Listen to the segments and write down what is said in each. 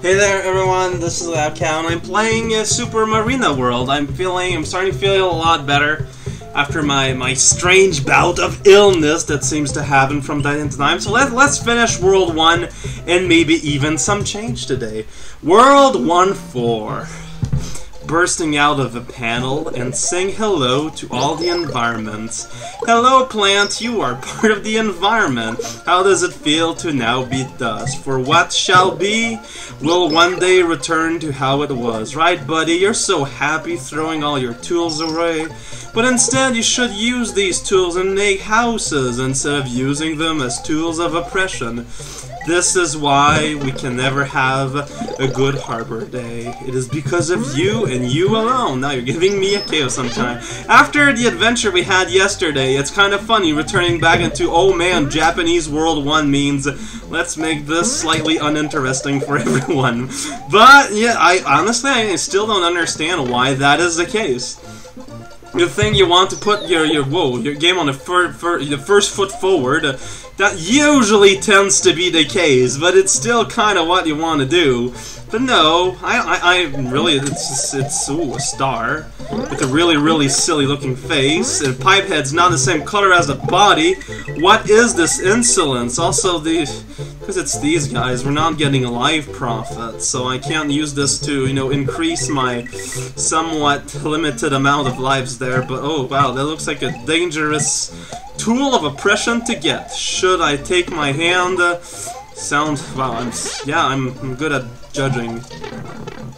Hey there everyone, this is Cow and I'm playing Super Marina World. I'm starting to feel a lot better after my strange bout of illness that seems to happen from time to time. So let's finish World 1 and maybe even some change today. World 1-4. Bursting out of a panel and sing hello to all the environments. Hello plant, you are part of the environment. How does it feel to now be dust? For what shall be will one day return to how it was. Right buddy, you're so happy throwing all your tools away. But instead you should use these tools and make houses instead of using them as tools of oppression. This is why we can never have a good harbor day. It is because of you and you alone. Now you're giving me a KO sometime. After the adventure we had yesterday, it's kind of funny returning back into, oh man, Japanese World 1 means let's make this slightly uninteresting for everyone. But yeah, honestly I still don't understand why that is the case. You think you want to put your game on the first foot forward. That usually tends to be the case, but it's still kind of what you want to do. But no, I really, it's ooh, a star with a really silly looking face, and Pipehead's not the same color as the body. What is this insolence? Also, because it's these guys, we're not getting a live profit, so I can't use this to, you know, increase my somewhat limited amount of lives there. But oh wow, that looks like a dangerous tool of oppression to get. Should I take my hand? Wow, I'm good at judging.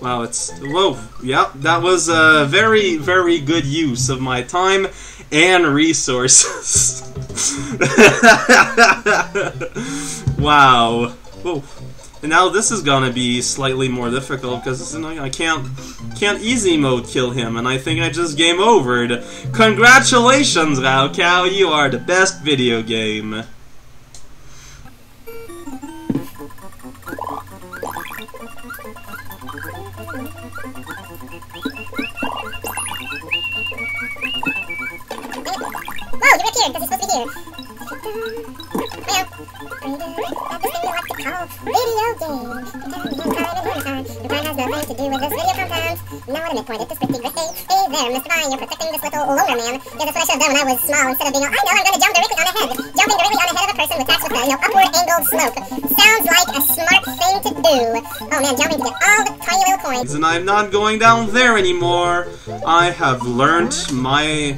Wow, whoa, yep, that was a very good use of my time and resources. Wow. Whoa. And now this is gonna be slightly more difficult because I can't easy mode kill him, and I think I just game overed. Congratulations, Raocow, you are the best video game. Whoa, you reappeared because you're supposed to be here. Video game. The time has nothing to do with this video compound. Now what a midpoint at this pretty great. Hey there, Mr. Vine, you're protecting this little loner man. Yeah, that's what I should have done when I was small. Instead of being all, I know, I'm gonna jump directly on a head. Jumping directly on the head of a person with attacks with a, upward angled smoke. Sounds like a smart thing to do. Oh man, jumping to get all the tiny little coins. And I'm not going down there anymore. I have learnt my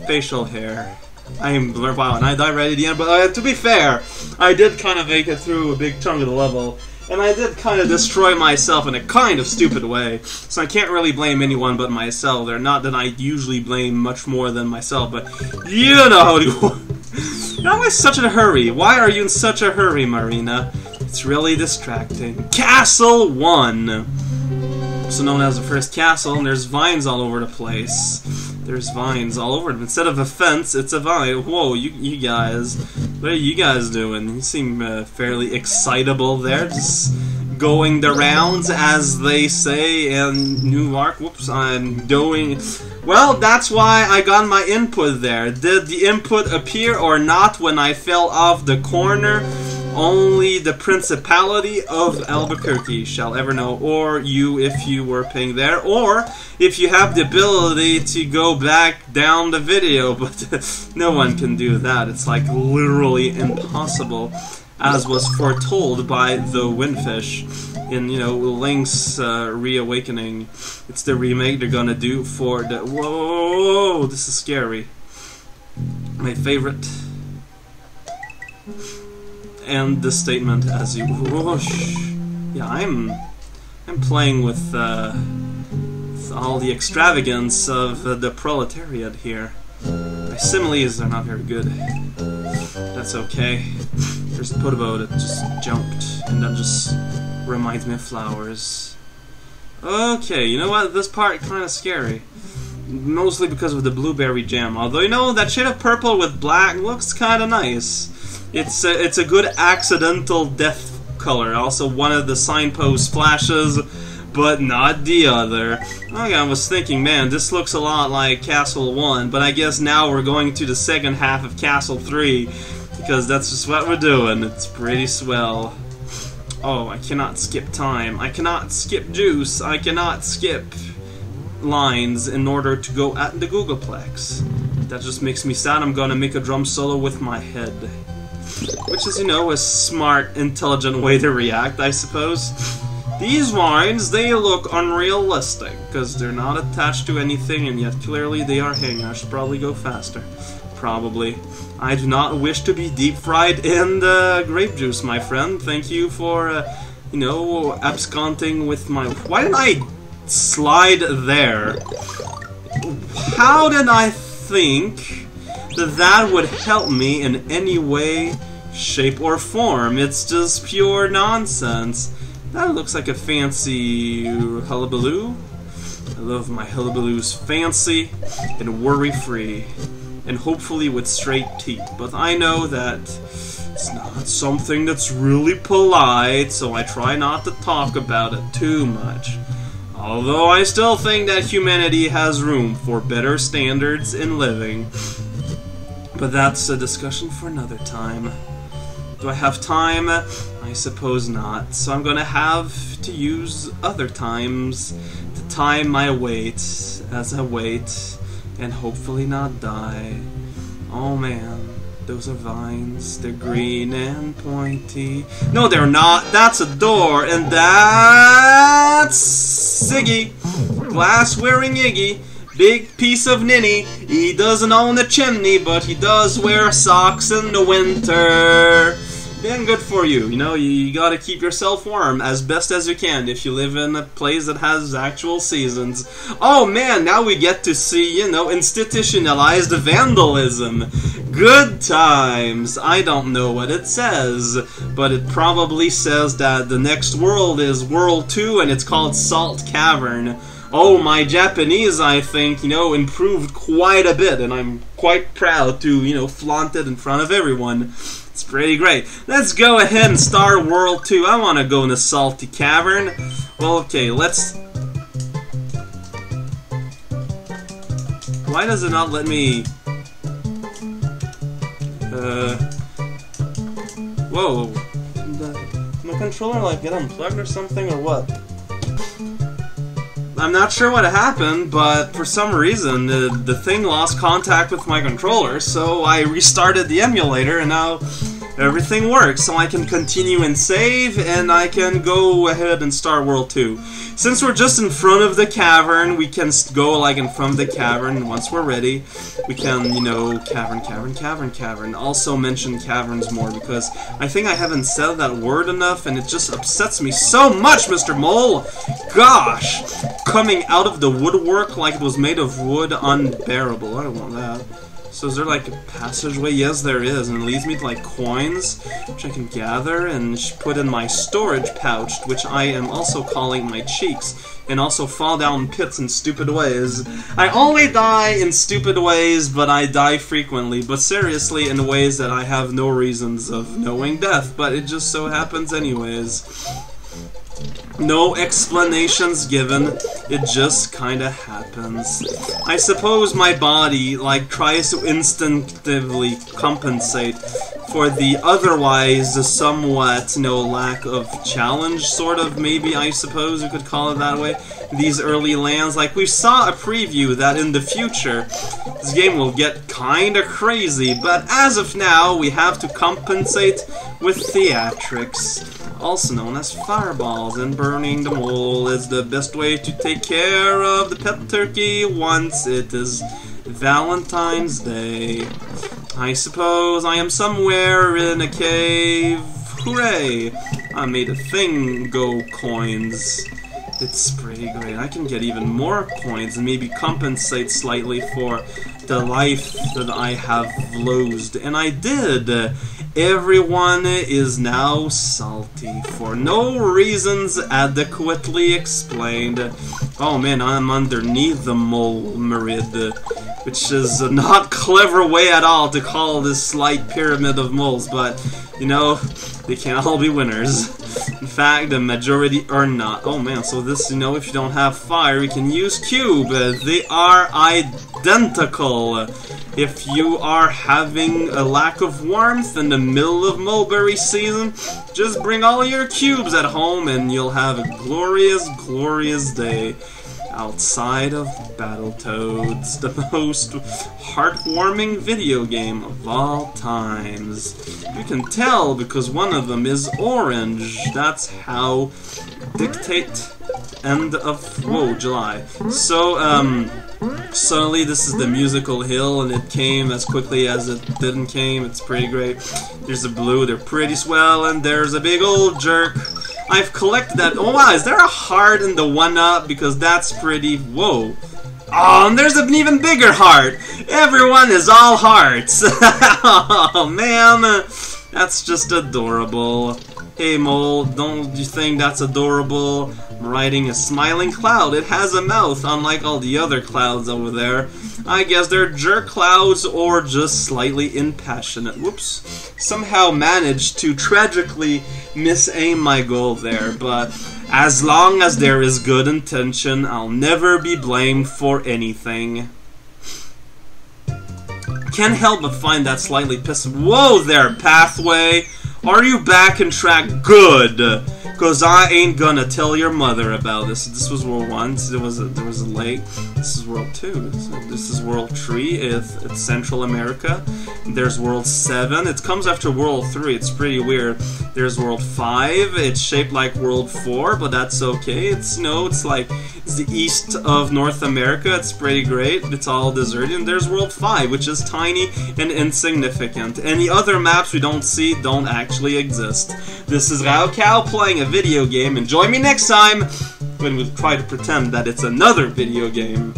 facial hair. Wow, and I died right at the end, but to be fair, I did kind of make it through a big chunk of the level, and I did kind of destroy myself in a kind of stupid way, so I can't really blame anyone but myself. They're not that I usually blame much more than myself, but you know how to go. You're always such in a hurry. Why are you in such a hurry, Marina? It's really distracting. Castle 1! Also known as the first castle, and there's vines all over the place. There's vines all over it. Instead of a fence, it's a vine. Whoa, you guys. What are you guys doing? You seem fairly excitable there. Just going the rounds, as they say in Newark. Whoops, I'm doing... Well, that's why I got my input there. Did the input appear or not when I fell off the corner? Only the Principality of Albuquerque shall ever know, or you if you were paying there, or if you have the ability to go back down the video, but no one can do that. It's like literally impossible, as was foretold by the Windfish in, you know, Link's Reawakening. It's the remake they're gonna do for the... Whoa, this is scary. My favorite... And the statement as you whoosh. Yeah, I'm playing with all the extravagance of the proletariat here. My similes are not very good. That's okay. There's a Podobo that just jumped, and that just reminds me of flowers. Okay, you know what? This part kind of scary. Mostly because of the blueberry jam. Although, you know, that shade of purple with black looks kind of nice. It's a good accidental death color. Also, one of the signpost flashes, but not the other. Okay, I was thinking, man, this looks a lot like Castle 1, but I guess now we're going to the second half of Castle 3, because that's just what we're doing. It's pretty swell. Oh, I cannot skip time. I cannot skip juice. I cannot skip lines in order to go at the Googleplex. That just makes me sad. I'm gonna make a drum solo with my head. Which is, you know, a smart, intelligent way to react, I suppose. These lines, they look unrealistic, because they're not attached to anything, and yet clearly they are hanging. I should probably go faster. Probably. I do not wish to be deep-fried in the grape juice, my friend. Thank you for, you know, absconding with my... Why did I slide there? How did I think that that would help me in any way, shape, or form? It's just pure nonsense. That looks like a fancy hullabaloo. I love my hullabaloos fancy and worry-free, and hopefully with straight teeth. But I know that it's not something that's really polite, so I try not to talk about it too much. Although I still think that humanity has room for better standards in living. But that's a discussion for another time. Do I have time? I suppose not. So I'm gonna have to use other times to time my weight as I wait and hopefully not die. Oh man, those are vines. They're green and pointy. No, they're not. That's a door, and that's Iggy. Glass-wearing Iggy. Big piece of ninny. He doesn't own a chimney, but he does wear socks in the winter. And good for you. You know, you gotta keep yourself warm as best as you can if you live in a place that has actual seasons. Oh man, now we get to see, you know, institutionalized vandalism. Good times. I don't know what it says, but it probably says that the next world is World 2 and it's called Salt Cavern. Oh, my Japanese, I think, you know, improved quite a bit, and I'm quite proud to, you know, flaunt it in front of everyone. It's pretty great. Let's go ahead and start World 2. I want to go in the Salty Cavern. Well, okay, let's... Why does it not let me... Whoa. Did my controller, like, get unplugged or something, or what? I'm not sure what happened, but for some reason the thing lost contact with my controller, so I restarted the emulator and now everything works. So I can continue and save, and I can go ahead and start World 2. Since we're just in front of the cavern, we can go like in front of the cavern, and once we're ready, we can, you know, cavern. Also mention caverns more, because I think I haven't said that word enough, and it just upsets me so much, Mr. Mole! Gosh! Coming out of the woodwork like it was made of wood, unbearable. I don't want that. So is there like a passageway? Yes, there is, and it leads me to like coins, which I can gather and put in my storage pouch, which I am also calling my cheeks, and also fall down pits in stupid ways. I only die in stupid ways, but I die frequently, but seriously in ways that I have no reasons of knowing death, but it just so happens anyways. No explanations given, it just kinda happens. I suppose my body, like, tries to instinctively compensate for the otherwise somewhat, you know, lack of challenge, sort of, maybe, I suppose you could call it that way. These early lands, like, we saw a preview that in the future, this game will get kinda crazy, but as of now, we have to compensate with theatrics. Also known as fireballs, and burning the mole is the best way to take care of the pet turkey once it is Valentine's Day. I suppose I am somewhere in a cave. Hooray! I made a thing go coins. It's pretty great. I can get even more coins and maybe compensate slightly for the life that I have lost. And I did! Everyone is now salty for no reasons adequately explained. Oh man, I'm underneath the mole merid, which is a not clever way at all to call this slight pyramid of moles, but, you know, they can't all be winners. In fact, the majority are not. Oh man, so this, you know, if you don't have fire, you can use cube. They are identical. If you are having a lack of warmth in the middle of mulberry season, just bring all your cubes at home and you'll have a glorious, glorious day outside of Battletoads, the most heartwarming video game of all times. You can tell because one of them is orange. That's how dictate end of July. So suddenly this is the musical hill and it came as quickly as it didn't came. It's pretty great. There's a blue, they're pretty swell, and there's a big old jerk. I've collected that. Oh wow, is there a heart in the 1-up? Because that's pretty. Whoa. Oh, and there's an even bigger heart. Everyone is all hearts. Oh man, that's just adorable. Hey Mole, don't you think that's adorable? I'm riding a smiling cloud. It has a mouth, unlike all the other clouds over there. I guess they're jerk clouds or just slightly impassionate. Whoops. Somehow managed to tragically misaim my goal there, but as long as there is good intention, I'll never be blamed for anything. Can't help but find that slightly pissing. Whoa there, Pathway! Are you back in track? Good! Cause I ain't gonna tell your mother about this. This was World 1, so there was a lake. This is World 2. So this is World 3, it's Central America. There's World 7. It comes after World 3, it's pretty weird. There's World 5, it's shaped like World 4, but that's okay. It's, you know, it's like, it's the east of North America, it's pretty great. It's all deserted. And there's World 5, which is tiny and insignificant. Any other maps we don't see don't actually exist. This is raocow playing a video game, and join me next time when we try to pretend that it's another video game.